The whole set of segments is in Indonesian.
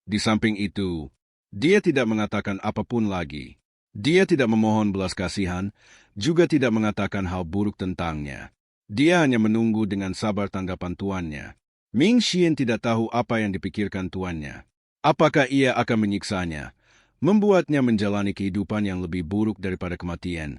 Di samping itu, dia tidak mengatakan apapun lagi. Dia tidak memohon belas kasihan, juga tidak mengatakan hal buruk tentangnya. Dia hanya menunggu dengan sabar tanggapan tuannya. Ming Xian tidak tahu apa yang dipikirkan tuannya. Apakah ia akan menyiksanya, membuatnya menjalani kehidupan yang lebih buruk daripada kematian,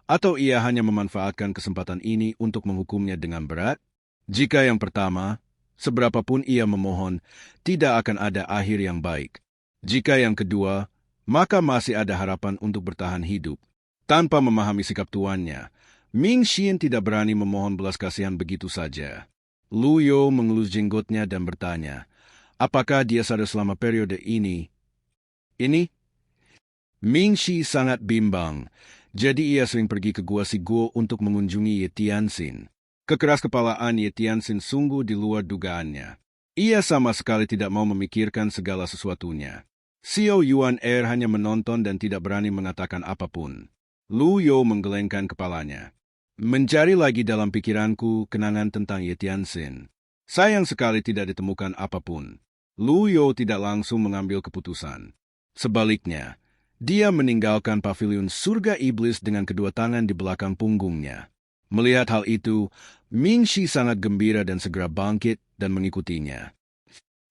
atau ia hanya memanfaatkan kesempatan ini untuk menghukumnya dengan berat? Jika yang pertama, seberapapun ia memohon, tidak akan ada akhir yang baik. Jika yang kedua, maka masih ada harapan untuk bertahan hidup. Tanpa memahami sikap tuannya, Ming Xian tidak berani memohon belas kasihan begitu saja. Lu You mengelus jenggotnya dan bertanya, apakah dia sadar selama periode ini? Ming Shi sangat bimbang, jadi ia sering pergi ke Gua Si Guo untuk mengunjungi Ye Tianxin. Kekeras-kepalaan Ye Tianxin sungguh di luar dugaannya. Ia sama sekali tidak mau memikirkan segala sesuatunya. Xiao Yuan hanya menonton dan tidak berani mengatakan apapun. Lu You menggelengkan kepalanya. Mencari lagi dalam pikiranku kenangan tentang Ye Tianxin. Sayang sekali tidak ditemukan apapun. Lu You tidak langsung mengambil keputusan. Sebaliknya, dia meninggalkan pavilion surga iblis dengan kedua tangan di belakang punggungnya. Melihat hal itu, Ming Shi sangat gembira dan segera bangkit dan mengikutinya.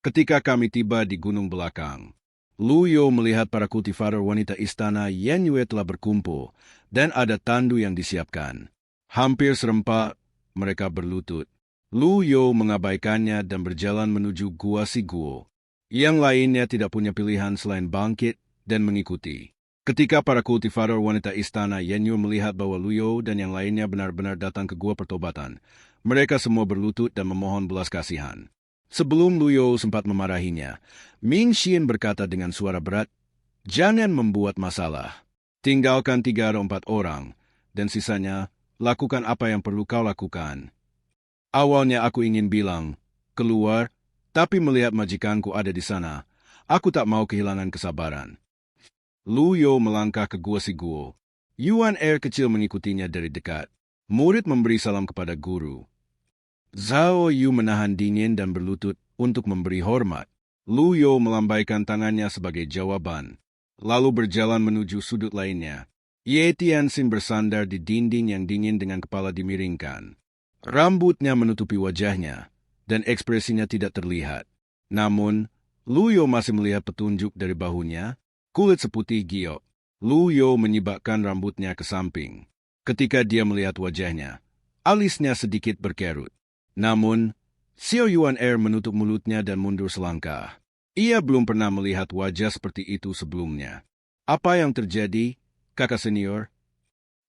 Ketika kami tiba di gunung belakang, Lu You melihat para kultivator wanita istana Yan Yue telah berkumpul dan ada tandu yang disiapkan. Hampir serempak, mereka berlutut. Lu You mengabaikannya dan berjalan menuju Gua Si Guo. Yang lainnya tidak punya pilihan selain bangkit dan mengikuti. Ketika para kultivator wanita istana Yan Yue melihat bahwa Lu You dan yang lainnya benar-benar datang ke Gua Pertobatan, mereka semua berlutut dan memohon belas kasihan. Sebelum Lu You sempat memarahinya, Ming Xian berkata dengan suara berat, "Jangan membuat masalah. Tinggalkan 3 atau 4 orang, dan sisanya, lakukan apa yang perlu kau lakukan." Awalnya aku ingin bilang, keluar, tapi melihat majikanku ada di sana, aku tak mau kehilangan kesabaran. Lu You melangkah ke Gua Si Guo. Yuan kecil mengikutinya dari dekat. Murid memberi salam kepada guru. Zhao Yu menahan dingin dan berlutut untuk memberi hormat. Lu You melambaikan tangannya sebagai jawaban, lalu berjalan menuju sudut lainnya. Ye Tianxin bersandar di dinding yang dingin dengan kepala dimiringkan. Rambutnya menutupi wajahnya, dan ekspresinya tidak terlihat. Namun, Lu You masih melihat petunjuk dari bahunya, kulit seputih giok. Lu You menyibakkan rambutnya ke samping. Ketika dia melihat wajahnya, alisnya sedikit berkerut. Namun, Xiao Yuan menutup mulutnya dan mundur selangkah. Ia belum pernah melihat wajah seperti itu sebelumnya. Apa yang terjadi, kakak senior?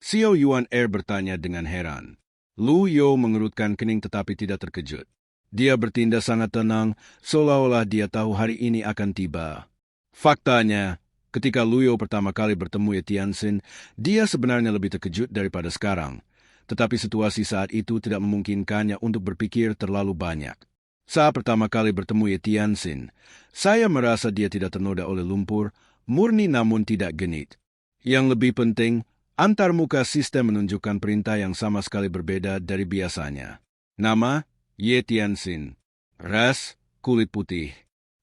Xiao Yuan bertanya dengan heran. Lu You mengerutkan kening tetapi tidak terkejut. Dia bertindak sangat tenang, seolah-olah dia tahu hari ini akan tiba. Faktanya, ketika Lu You pertama kali bertemu Ye Tianxin, dia sebenarnya lebih terkejut daripada sekarang. Tetapi situasi saat itu tidak memungkinkannya untuk berpikir terlalu banyak. Saat pertama kali bertemu Ye Tianxin, saya merasa dia tidak ternoda oleh lumpur, murni namun tidak genit. Yang lebih penting, antarmuka sistem menunjukkan perintah yang sama sekali berbeda dari biasanya. Nama, Ye Tianxin. Ras, kulit putih.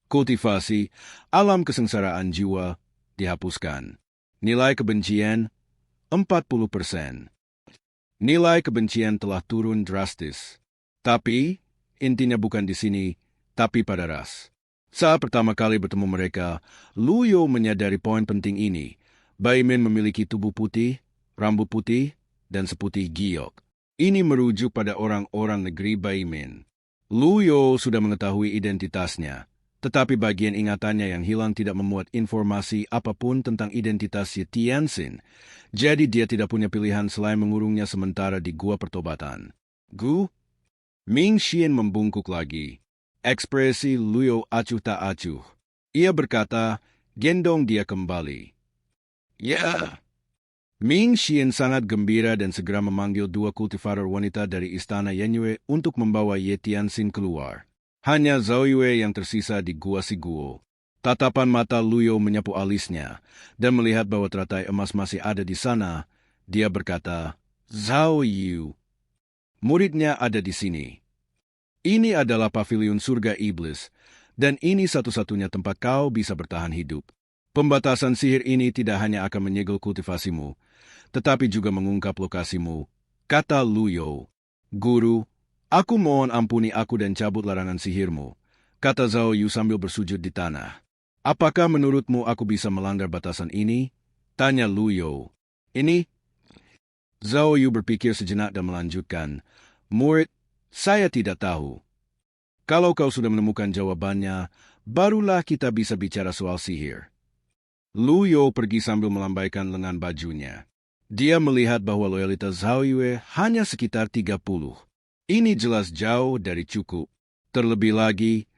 Kultivasi, alam kesengsaraan jiwa, dihapuskan. Nilai kebencian, 40%. Nilai kebencian telah turun drastis. Tapi, intinya bukan di sini, tapi pada ras. Saat pertama kali bertemu mereka, Lu You menyadari poin penting ini. Bai Min memiliki tubuh putih, rambut putih, dan seputih giok. Ini merujuk pada orang-orang negeri Bai Min. Lu You sudah mengetahui identitasnya, tetapi bagian ingatannya yang hilang tidak memuat informasi apapun tentang identitas Ye Tianxin, jadi dia tidak punya pilihan selain mengurungnya sementara di Gua Pertobatan. Ming Xian membungkuk lagi. Ekspresi Lu You acuh tak acuh. Ia berkata, gendong dia kembali. Ya. Ming Xian sangat gembira dan segera memanggil 2 kultivator wanita dari istana Yan Yue untuk membawa Ye Tianxin keluar. Hanya Zhao Yue yang tersisa di Gua Si Guo. Tatapan mata Lu You menyapu alisnya, dan melihat bahwa teratai emas masih ada di sana, dia berkata, Zhao Yu. Muridnya ada di sini. Ini adalah pavilion surga iblis, Dan ini satu-satunya tempat kau bisa bertahan hidup. Pembatasan sihir ini tidak hanya akan menyegel kultivasimu, tetapi juga mengungkap lokasimu, kata Luyo. Guru, aku mohon ampuni aku dan cabut larangan sihirmu, kata Zhao Yu sambil bersujud di tanah. Apakah menurutmu aku bisa melanggar batasan ini? Tanya Luyo. Ini? Zhao Yu berpikir sejenak dan melanjutkan. Murid, saya tidak tahu. Kalau kau sudah menemukan jawabannya, barulah kita bisa bicara soal sihir. Luyo pergi sambil melambaikan lengan bajunya. Dia melihat bahwa loyalitas Zhao Yue hanya sekitar 30. Ini jelas jauh dari cukup. Terlebih lagi,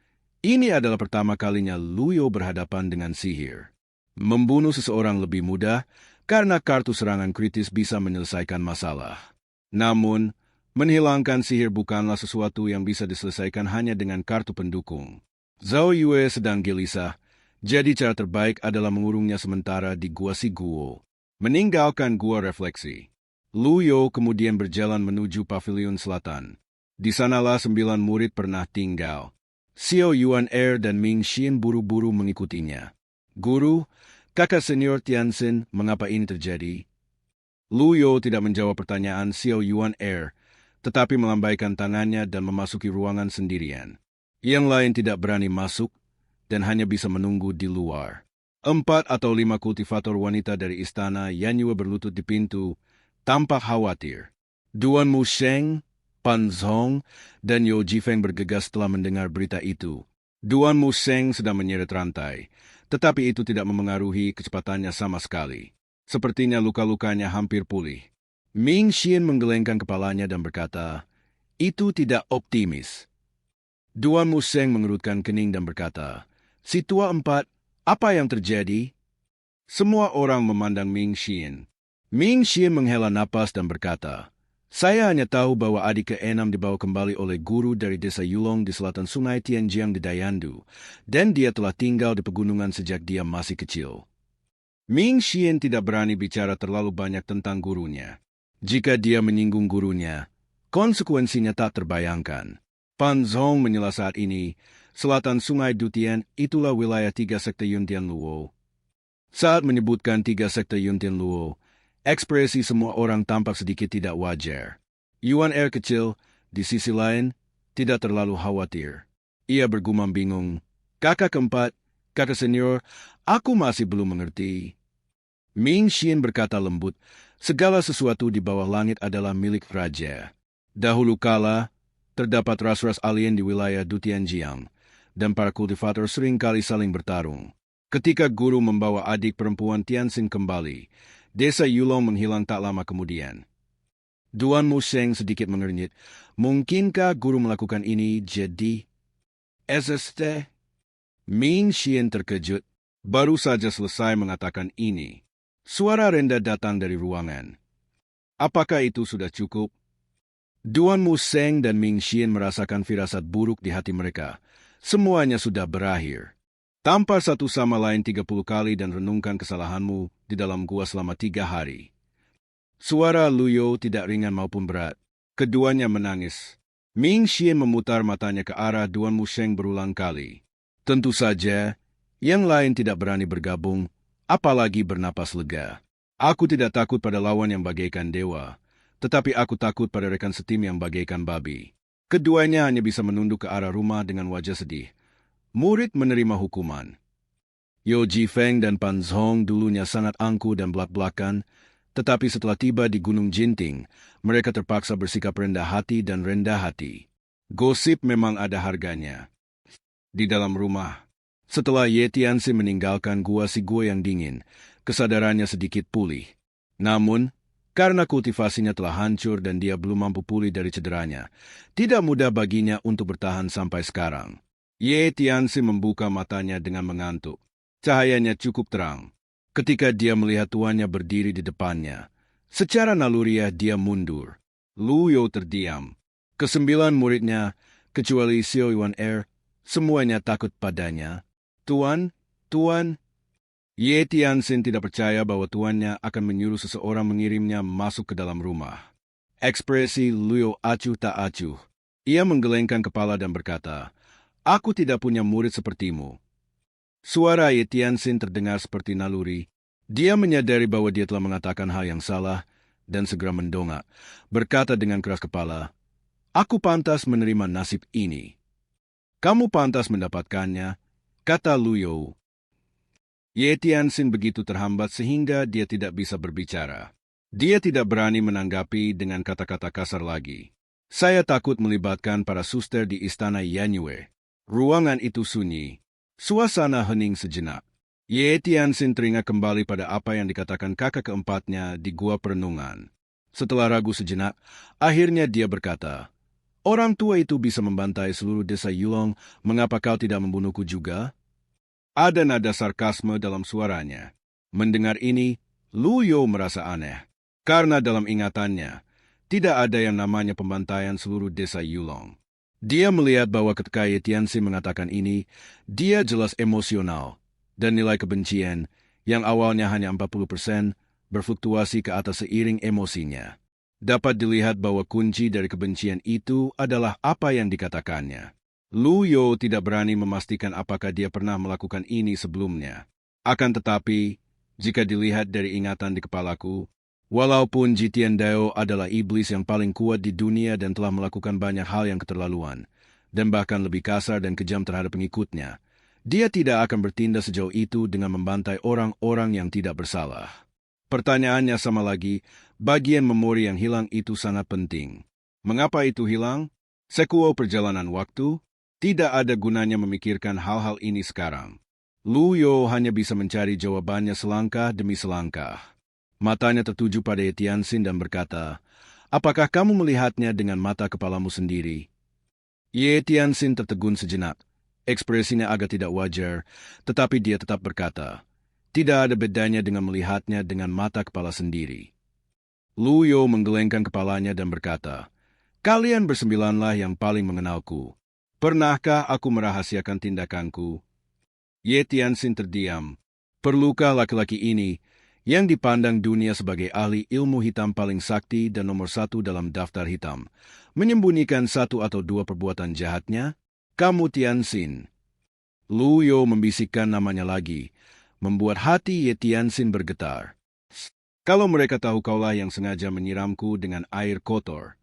ini adalah pertama kalinya Luyo berhadapan dengan sihir. Membunuh seseorang lebih mudah karena kartu serangan kritis bisa menyelesaikan masalah. Namun, menghilangkan sihir bukanlah sesuatu yang bisa diselesaikan hanya dengan kartu pendukung. Zhao Yue sedang gelisah, jadi cara terbaik adalah mengurungnya sementara di Gua Si Guo. Meninggalkan gua refleksi, Luyo kemudian berjalan menuju pavilion selatan. Di sanalah 9 murid pernah tinggal. Xiao Yuan Er dan Ming Xian buru-buru mengikutinya. Guru, kakak senior Tianxin, mengapa ini terjadi? Luyo tidak menjawab pertanyaan Xiao Yuan Er, tetapi melambaikan tangannya dan memasuki ruangan sendirian. Yang lain tidak berani masuk dan hanya bisa menunggu di luar. 4 atau 5 kultivator wanita dari istana Yanyue berlutut di pintu, tampak khawatir. Duan Musheng, Pan Zhong, dan Yo Jifeng bergegas setelah mendengar berita itu. Duan Musheng sedang menyeret rantai, tetapi itu tidak memengaruhi kecepatannya sama sekali. Sepertinya luka-lukanya hampir pulih. Ming Xian menggelengkan kepalanya dan berkata, itu tidak optimis. Duan Musheng mengerutkan kening dan berkata, si tua 4, apa yang terjadi? Semua orang memandang Ming Xian. Ming Xian menghela napas dan berkata, saya hanya tahu bahwa adik ke-6 dibawa kembali oleh guru dari desa Yulong di selatan sungai Tianjiang di Dayandu, dan dia telah tinggal di pegunungan sejak dia masih kecil. Ming Xian tidak berani bicara terlalu banyak tentang gurunya. Jika dia menyinggung gurunya, konsekuensinya tak terbayangkan. Pan Zhong menyela saat ini, selatan sungai Dutian itulah wilayah 3 sekte Yuntian Luo. Saat menyebutkan 3 sekte Yuntian Luo, ekspresi semua orang tampak sedikit tidak wajar. Yuan Er kecil, di sisi lain, tidak terlalu khawatir. Ia bergumam bingung. Kakak keempat, kakak senior, aku masih belum mengerti. Ming Xian berkata lembut, segala sesuatu di bawah langit adalah milik raja. Dahulu kala, terdapat ras-ras alien di wilayah Dutianjiang, dan para kultivator seringkali saling bertarung. Ketika guru membawa adik perempuan Tianxin kembali, desa Yulong menghilang tak lama kemudian. Duan Musheng sedikit mengernyit. Mungkinkah guru melakukan ini jadi? SST? Ming Xian terkejut. Baru saja selesai mengatakan ini. Suara rendah datang dari ruangan. Apakah itu sudah cukup? Duan Musheng dan Ming Xian merasakan firasat buruk di hati mereka. Semuanya sudah berakhir. Tampar satu sama lain 30 kali dan renungkan kesalahanmu di dalam gua selama 3 hari. Suara Luyo tidak ringan maupun berat. Keduanya menangis. Ming Xian memutar matanya ke arah Duan Musheng berulang kali. Tentu saja, yang lain tidak berani bergabung, apalagi bernapas lega. Aku tidak takut pada lawan yang bagaikan dewa, tetapi aku takut pada rekan setim yang bagaikan babi. Keduanya hanya bisa menunduk ke arah rumah dengan wajah sedih. Murid menerima hukuman. Yo Jifeng dan Pan Zhong dulunya sangat angkuh dan belak-belakan, tetapi setelah tiba di Gunung Jinting, mereka terpaksa bersikap rendah hati dan rendah hati. Gosip memang ada harganya. Di dalam rumah, setelah Ye Tianxin meninggalkan Gua Si Guo yang dingin, kesadarannya sedikit pulih. Namun, karena kultivasinya telah hancur dan dia belum mampu pulih dari cederanya, tidak mudah baginya untuk bertahan sampai sekarang. Ye Tianxin membuka matanya dengan mengantuk. Cahayanya cukup terang. Ketika dia melihat tuannya berdiri di depannya, secara naluriah dia mundur. Luyo terdiam. Ke-9 muridnya, kecuali Xiao Yuan Er, semuanya takut padanya. Tuan, Tuan. Ye Tianxin tidak percaya bahwa tuannya akan menyuruh seseorang mengirimnya masuk ke dalam rumah. Ekspresi Luyo acuh tak acuh. Ia menggelengkan kepala dan berkata, Aku tidak punya murid sepertimu. Suara Ye Tianxin terdengar seperti naluri. Dia menyadari bahwa dia telah mengatakan hal yang salah dan segera mendongak, berkata dengan keras kepala, "Aku pantas menerima nasib ini." "Kamu pantas mendapatkannya," kata Lu You. Ye Tianxin begitu terhambat sehingga dia tidak bisa berbicara. Dia tidak berani menanggapi dengan kata-kata kasar lagi. "Saya takut melibatkan para suster di istana Yanyue." Ruangan itu sunyi. Suasana hening sejenak. Ye Tianxin teringat kembali pada apa yang dikatakan kakak keempatnya di gua perenungan. Setelah ragu sejenak, akhirnya dia berkata, "Orang tua itu bisa membantai seluruh desa Yulong, mengapa kau tidak membunuhku juga?" Ada nada sarkasme dalam suaranya. Mendengar ini, Lu You merasa aneh. Karena dalam ingatannya, tidak ada yang namanya pembantaian seluruh desa Yulong. Dia melihat bahwa ketika Ye Tianxin mengatakan ini, dia jelas emosional. Dan nilai kebencian, yang awalnya hanya 40%, berfluktuasi ke atas seiring emosinya. Dapat dilihat bahwa kunci dari kebencian itu adalah apa yang dikatakannya. Lu You tidak berani memastikan apakah dia pernah melakukan ini sebelumnya. Akan tetapi, jika dilihat dari ingatan di kepalaku, walaupun Jitian Dao adalah iblis yang paling kuat di dunia dan telah melakukan banyak hal yang keterlaluan, dan bahkan lebih kasar dan kejam terhadap pengikutnya, dia tidak akan bertindak sejauh itu dengan membantai orang-orang yang tidak bersalah. Pertanyaannya sama lagi, bagian memori yang hilang itu sangat penting. Mengapa itu hilang? Sekuau perjalanan waktu, tidak ada gunanya memikirkan hal-hal ini sekarang. Lu You hanya bisa mencari jawabannya selangkah demi selangkah. Matanya tertuju pada Ye Tianxin dan berkata, "Apakah kamu melihatnya dengan mata kepalamu sendiri?" Ye Tianxin tertegun sejenak. Ekspresinya agak tidak wajar, tetapi dia tetap berkata, "Tidak ada bedanya dengan melihatnya dengan mata kepala sendiri." Lu You menggelengkan kepalanya dan berkata, "Kalian bersembilanlah yang paling mengenalku. Pernahkah aku merahasiakan tindakanku?" Ye Tianxin terdiam. Perlukah laki-laki ini, yang dipandang dunia sebagai ahli ilmu hitam paling sakti dan nomor 1 dalam daftar hitam, menyembunyikan 1 atau 2 perbuatan jahatnya? "Kamu Tianxin." Lu You membisikkan namanya lagi, membuat hati Ye Tianxin bergetar. "Kalau mereka tahu kaulah yang sengaja menyiramku dengan air kotor."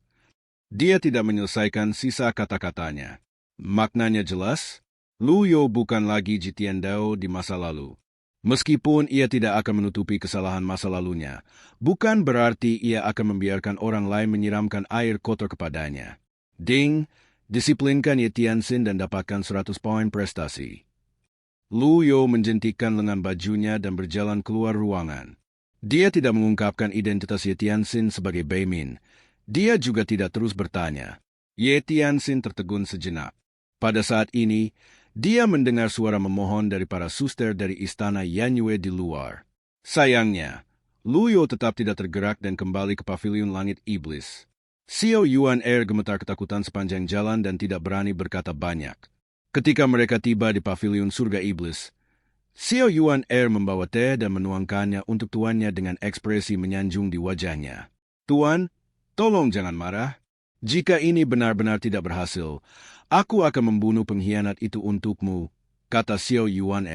Dia tidak menyelesaikan sisa kata-katanya. Maknanya jelas, Lu You bukan lagi Jitian Dao di masa lalu. Meskipun ia tidak akan menutupi kesalahan masa lalunya, bukan berarti ia akan membiarkan orang lain menyiramkan air kotor kepadanya. Ding, disiplinkan Ye Tianxin dan dapatkan 100 poin prestasi. Lu You menjentikkan lengan bajunya dan berjalan keluar ruangan. Dia tidak mengungkapkan identitas Ye Tianxin sebagai Bei Min. Dia juga tidak terus bertanya. Ye Tianxin tertegun sejenak. Pada saat ini, dia mendengar suara memohon dari para suster dari istana Yanyue di luar. Sayangnya, Lu You tetap tidak tergerak dan kembali ke pavilion langit iblis. Xiao Yuan gemetar ketakutan sepanjang jalan dan tidak berani berkata banyak. Ketika mereka tiba di pavilion surga iblis, Xiao Yuan membawa teh dan menuangkannya untuk tuannya dengan ekspresi menyanjung di wajahnya. "Tuan, tolong jangan marah. Jika ini benar-benar tidak berhasil, aku akan membunuh pengkhianat itu untukmu," kata Xiao Yuan.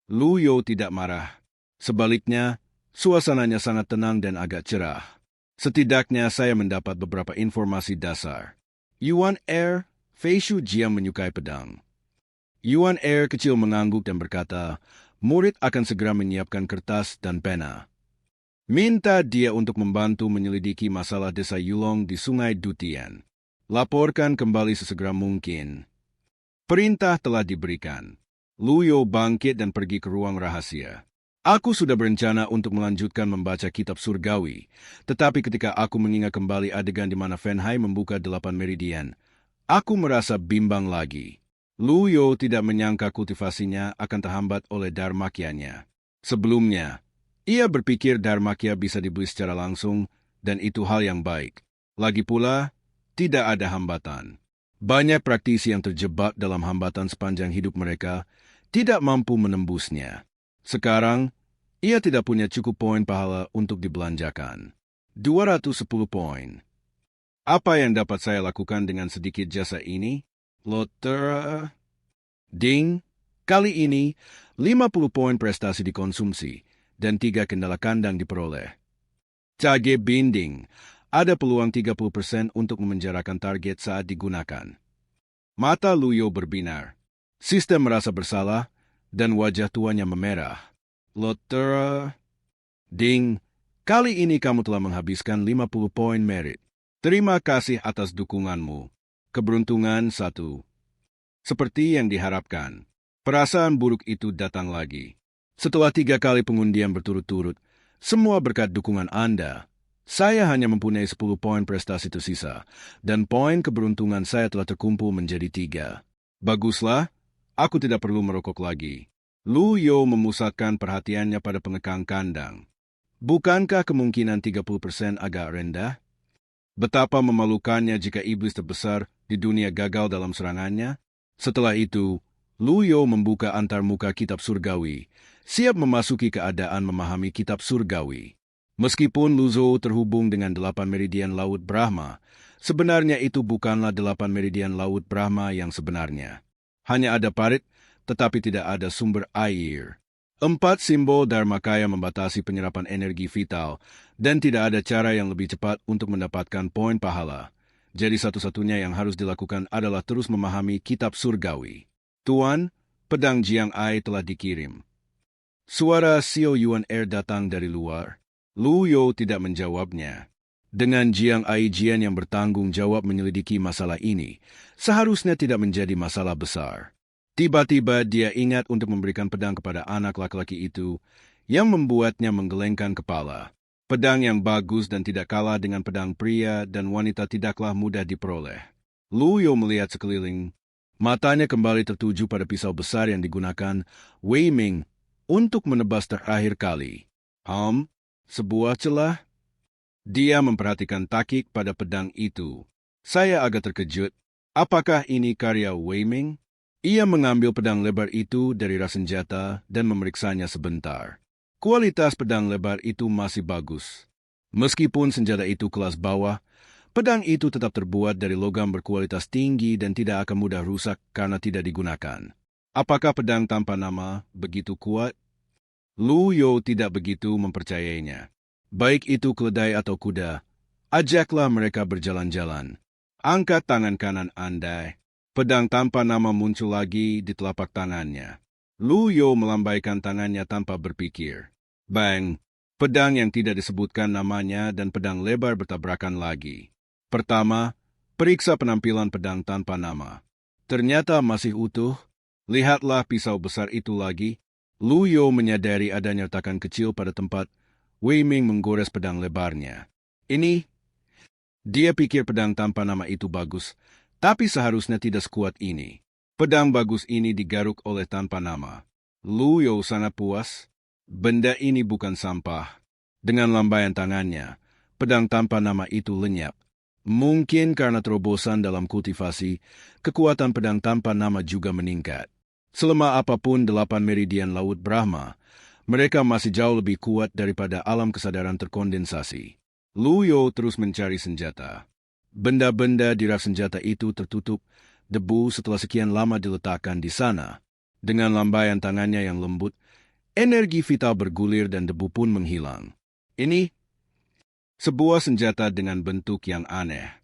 Lu You tidak marah. Sebaliknya, suasananya sangat tenang dan agak cerah. "Setidaknya saya mendapat beberapa informasi dasar." Yuan Fei Shu Jia menyukai pedang. Yuan kecil mengangguk dan berkata, murid akan segera menyiapkan kertas dan pena. Minta dia untuk membantu menyelidiki masalah desa Yulong di Sungai Dutian. Laporkan kembali sesegera mungkin. Perintah telah diberikan. Lu You bangkit dan pergi ke ruang rahasia. "Aku sudah berencana untuk melanjutkan membaca kitab surgawi, tetapi ketika aku mengingat kembali adegan di mana Fenhai membuka 8 meridian, aku merasa bimbang lagi." Lu You tidak menyangka kultivasinya akan terhambat oleh Dharmakya-nya. Sebelumnya, ia berpikir Dharmakya bisa dibeli secara langsung, dan itu hal yang baik. Lagi pula, tidak ada hambatan. Banyak praktisi yang terjebak dalam hambatan sepanjang hidup mereka tidak mampu menembusnya. Sekarang, ia tidak punya cukup poin pahala untuk dibelanjakan. 210 poin. Apa yang dapat saya lakukan dengan sedikit jasa ini? Lotter, Ding, kali ini 50 poin prestasi dikonsumsi dan 3 kendala kandang diperoleh. Cage binding, ada peluang 30% untuk memenjarakan target saat digunakan. Mata Luyo berbinar. Sistem merasa bersalah dan wajah tuanya memerah. Lotera. Ding, kali ini kamu telah menghabiskan 50 poin merit. Terima kasih atas dukunganmu. Keberuntungan 1. Seperti yang diharapkan, perasaan buruk itu datang lagi. Setelah 3 kali pengundian berturut-turut, semua berkat dukungan Anda, saya hanya mempunyai 10 poin prestasi tersisa, dan poin keberuntungan saya telah terkumpul menjadi 3. Baguslah, aku tidak perlu merokok lagi. Luyo memusatkan perhatiannya pada pengekang kandang. Bukankah kemungkinan 30% agak rendah? Betapa memalukannya jika iblis terbesar di dunia gagal dalam serangannya. Setelah itu, Luyo membuka antarmuka kitab surgawi, siap memasuki keadaan memahami kitab surgawi. Meskipun Luzo terhubung dengan 8 meridian Laut Brahma, sebenarnya itu bukanlah 8 meridian Laut Brahma yang sebenarnya. Hanya ada parit, tetapi tidak ada sumber air. 4 simbol Dharmakaya membatasi penyerapan energi vital, dan tidak ada cara yang lebih cepat untuk mendapatkan poin pahala. Jadi satu-satunya yang harus dilakukan adalah terus memahami kitab surgawi. Tuan, pedang Jiang Ai telah dikirim. Suara Xiao Yuan datang dari luar. Luyo tidak menjawabnya. Dengan Jiang Ai Jian yang bertanggung jawab menyelidiki masalah ini, seharusnya tidak menjadi masalah besar. Tiba-tiba dia ingat untuk memberikan pedang kepada anak laki-laki itu, yang membuatnya menggelengkan kepala. Pedang yang bagus dan tidak kalah dengan pedang pria dan wanita tidaklah mudah diperoleh. Luyo melihat sekeliling. Matanya kembali tertuju pada pisau besar yang digunakan Wei Ming untuk menebas terakhir kali. Sebuah celah. Dia memperhatikan takik pada pedang itu. Saya agak terkejut. Apakah ini karya Wei Ming? Ia mengambil pedang lebar itu dari ras senjata dan memeriksanya sebentar. Kualitas pedang lebar itu masih bagus. Meskipun senjata itu kelas bawah, pedang itu tetap terbuat dari logam berkualitas tinggi dan tidak akan mudah rusak karena tidak digunakan. Apakah pedang tanpa nama begitu kuat? Luyo tidak begitu mempercayainya. Baik itu keledai atau kuda, ajaklah mereka berjalan-jalan. Angkat tangan kanan Anda. Pedang tanpa nama muncul lagi di telapak tangannya. Luyo melambaikan tangannya tanpa berpikir. Bang! Pedang yang tidak disebutkan namanya dan pedang lebar bertabrakan lagi. Pertama, periksa penampilan pedang tanpa nama. Ternyata masih utuh. Lihatlah pisau besar itu lagi. Luyo menyadari adanya retakan kecil pada tempat Wei Ming menggores pedang lebarnya. Ini, dia pikir pedang tanpa nama itu bagus, tapi seharusnya tidak sekuat ini. Pedang bagus ini digaruk oleh tanpa nama. Luyo sangat puas. Benda ini bukan sampah. Dengan lambaian tangannya, pedang tanpa nama itu lenyap. Mungkin karena terobosan dalam kultivasi, kekuatan pedang tanpa nama juga meningkat. Selama apapun 8 meridian Laut Brahma, mereka masih jauh lebih kuat daripada alam kesadaran terkondensasi. Luyo terus mencari senjata. Benda-benda di rak senjata itu tertutup debu setelah sekian lama diletakkan di sana. Dengan lambaian tangannya yang lembut, energi vital bergulir dan debu pun menghilang. Ini sebuah senjata dengan bentuk yang aneh.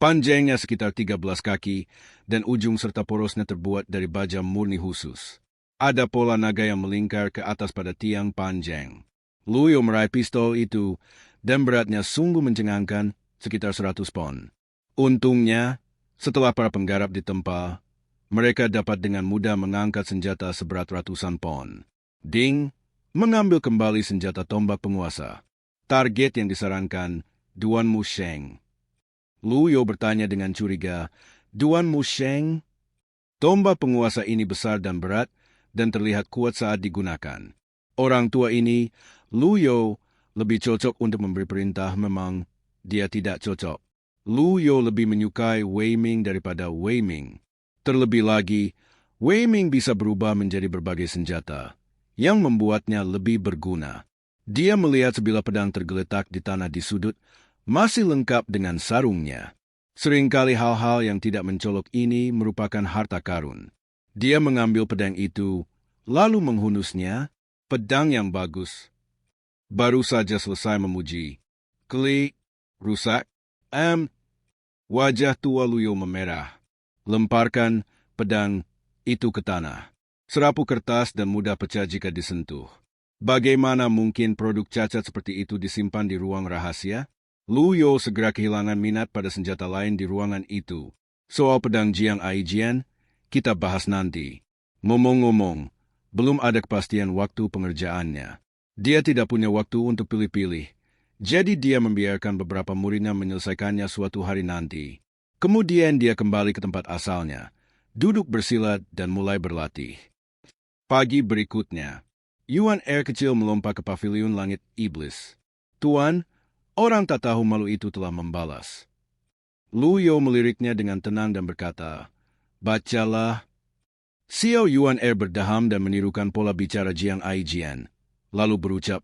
Panjangnya sekitar 13 kaki dan ujung serta porosnya terbuat dari baja murni khusus. Ada pola naga yang melingkar ke atas pada tiang panjang. Luyo meraih pistol itu dan beratnya sungguh mencengangkan, sekitar 100 pon. Untungnya, setelah para penggarap ditempa, mereka dapat dengan mudah mengangkat senjata seberat ratusan pon. Ding, mengambil kembali senjata tombak penguasa. Target yang disarankan, Duan Musheng. Luyo bertanya dengan curiga, Duan Musheng? Tombak penguasa ini besar dan berat, dan terlihat kuat saat digunakan. Orang tua ini, Luyo, lebih cocok untuk memberi perintah, memang dia tidak cocok. Luyo lebih menyukai Wei Ming daripada Wei Ming. Terlebih lagi, Wei Ming bisa berubah menjadi berbagai senjata, yang membuatnya lebih berguna. Dia melihat sebilah pedang tergeletak di tanah di sudut, masih lengkap dengan sarungnya. Seringkali hal-hal yang tidak mencolok ini merupakan harta karun. Dia mengambil pedang itu, lalu menghunusnya, pedang yang bagus. Baru saja selesai memuji. Klik, rusak, wajah tua Luyo memerah. Lemparkan pedang itu ke tanah. Serapu kertas dan mudah pecah jika disentuh. Bagaimana mungkin produk cacat seperti itu disimpan di ruang rahasia? Luyo segera kehilangan minat pada senjata lain di ruangan itu. Soal pedang Jiang Aijian, kita bahas nanti. Ngomong-ngomong, belum ada kepastian waktu pengerjaannya. Dia tidak punya waktu untuk pilih-pilih. Jadi dia membiarkan beberapa muridnya menyelesaikannya suatu hari nanti. Kemudian dia kembali ke tempat asalnya, duduk bersilat dan mulai berlatih. Pagi berikutnya, Yuan Er kecil melompat ke pavilion langit iblis. Tuan, orang tak tahu malu itu telah membalas. Luyo meliriknya dengan tenang dan berkata, bacalah. Xiao Yuan Er berdaham dan menirukan pola bicara Jiang Aijian, lalu berucap,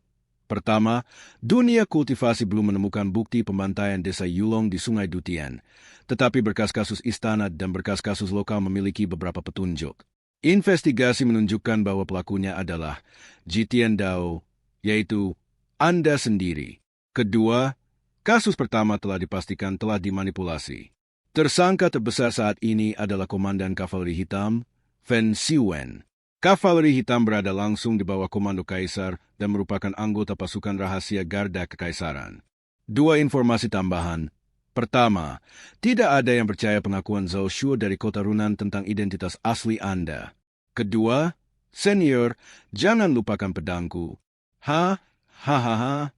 pertama, dunia kultivasi belum menemukan bukti pembantaian desa Yulong di Sungai Dutian, tetapi berkas kasus istana dan berkas kasus lokal memiliki beberapa petunjuk. Investigasi menunjukkan bahwa pelakunya adalah Jitian Dao, yaitu Anda sendiri. Kedua, kasus pertama telah dipastikan telah dimanipulasi. Tersangka terbesar saat ini adalah Komandan Kavaleri Hitam, Fen Siwen. Kavaleri Hitam berada langsung di bawah komando Kaisar dan merupakan anggota pasukan rahasia Garda Kekaisaran. Dua informasi tambahan. Pertama, tidak ada yang percaya pengakuan Zhao Shuo dari kota Runan tentang identitas asli Anda. Kedua, senior, jangan lupakan pedangku. Hahaha.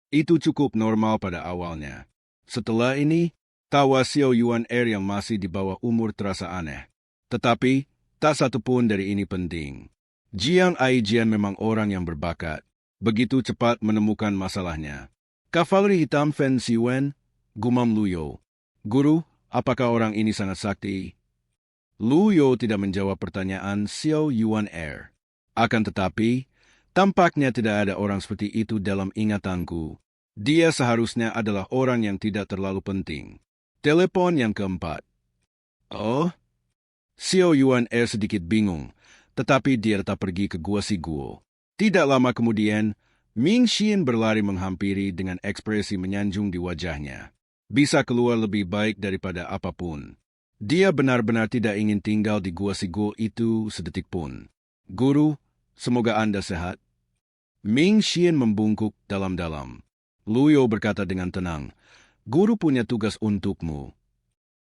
Itu cukup normal pada awalnya. Setelah ini, tawa Xiao Yuan Er yang masih di bawah umur terasa aneh. Tetapi, tak satu pun dari ini penting. Jiang Aijian memang orang yang berbakat. Begitu cepat menemukan masalahnya. Kavaleri Hitam Fen Siwen, gumam Luyo. Guru, apakah orang ini sangat sakti? Luyo tidak menjawab pertanyaan Xiao Yuan Er. Akan tetapi, tampaknya tidak ada orang seperti itu dalam ingatanku. Dia seharusnya adalah orang yang tidak terlalu penting. Telepon yang keempat. Oh? Xiao Yuan Er sedikit bingung, tetapi dia tetap pergi ke Gua Si Guo. Tidak lama kemudian, Ming Xian berlari menghampiri dengan ekspresi menyanjung di wajahnya. Bisa keluar lebih baik daripada apapun. Dia benar-benar tidak ingin tinggal di Gua Si Guo itu sedetik pun. Guru, semoga Anda sehat. Ming Xian membungkuk dalam-dalam. Luyo berkata dengan tenang, Guru punya tugas untukmu.